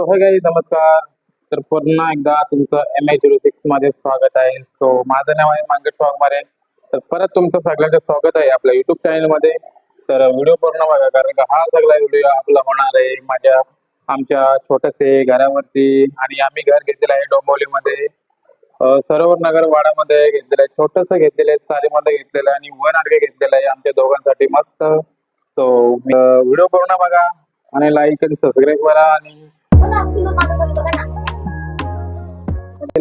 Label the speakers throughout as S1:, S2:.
S1: So हे guys नमस्कार. तर पुन्हा एकदा तुमचं MH06 मध्ये स्वागत आहे. सो माझं नाव आहे मंगेश वाघमारे. तर परत तुमचं सगळ्यांचं स्वागत आहे आपल्या युट्यूब चॅनल मध्ये. तर व्हिडिओ पूर्ण बघा, कारण का हा सगळा व्हिडिओ आपला होणार आहे आमच्या छोट्यासे घरावरती. आणि आम्ही घर घेतलेलं आहे डोंबिवलीमध्ये, सरोवर नगर वाड्यामध्ये घेतलेलं आहे. छोटस घेतलेलं आहे, चालीमध्ये घेतलेलं आहे आणि वन आडवे घेतलेलं आहे आमच्या दोघांसाठी मस्त. सो व्हिडिओ पूर्ण बघा आणि लाईक आणि सबस्क्राईब करा आणि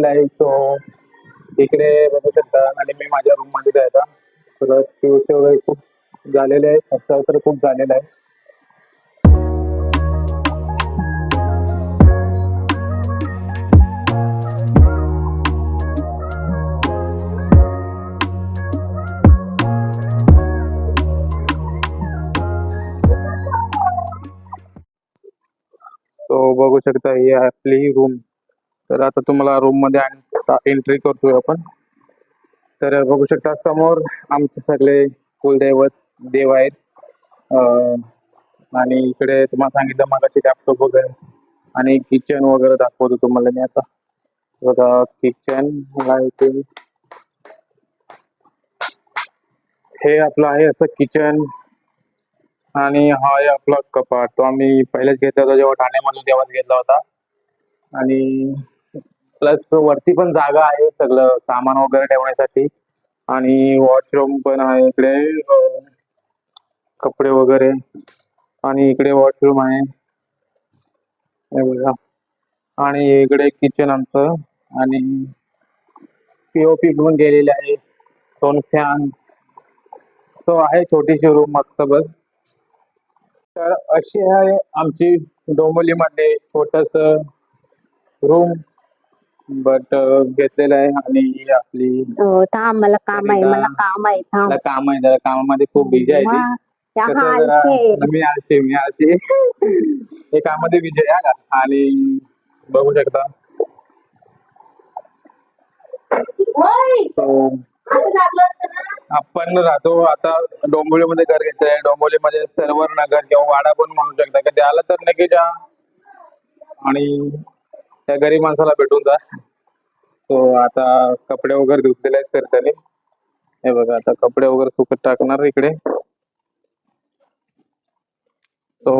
S1: लाईक. सो इकडे बघू शकता आणि मी माझ्या रूम मध्ये आहे आता. सगळं POC वगैरे खूप झालेले आहे, खर्च तर खूप झालेला आहे. सो बघू शकता ही आहे आपली रूम. तर आता तुम्हाला रूम मध्ये एंट्री करतोय आपण. तर बघू शकता समोर आमचे सगळे कुलदैवत देव आहेत. आणि इकडे तुम्हाला सांगितलं मगाशी लॅपटॉप वगैरे आणि किचन वगैरे दाखवतो तुम्हाला मी आता. बघा किचन लाईटिंग, हे आपलं आहे असं किचन. आणि हा आहे आपला कपाट, तो आम्ही पहिलेच घेतला होता जेव्हा ठाण्यामध्ये तेव्हाच घेतला होता. आणि प्लस वरती पण जागा आहे सगळं सामान वगैरे ठेवण्यासाठी. आणि वॉशरूम पण आहे इकडे, कपडे वगैरे. आणि इकडे वॉशरूम आहे हे बघा. आणि इकडे किचन आमचं. आणि POP पण गेलेले आहे, दोन फॅन. सो आहे छोटीशी रूम मस्त बस. तर अशी आहे आमची डोंबिवलीमध्ये छोटस रूम बट घेतलेलं आहे. आणि आपली
S2: थांब, मला काम आहे, मला काम आहे. थांब,
S1: काम आहे, जरा कामामध्ये खूप बिझी आहे ती. कसं जरा मी आळशी हे कामामध्ये बिझी आहे का. आणि बघू शकता आपण राहतो आता डोंबिवलीमध्ये, घर घेतलंय डोंबिवलीमध्ये सरोवर नगर किंवा वाडा पण म्हणू शकता. कधी आलं तर नक्की जा आणि त्या गरीब माणसाला भेटून जा. तो आता कपडे वगैरे धुतलेले आहेत सर त्याने. हे बघा आता कपडे वगैरे सुकत टाकणार इकडे. तो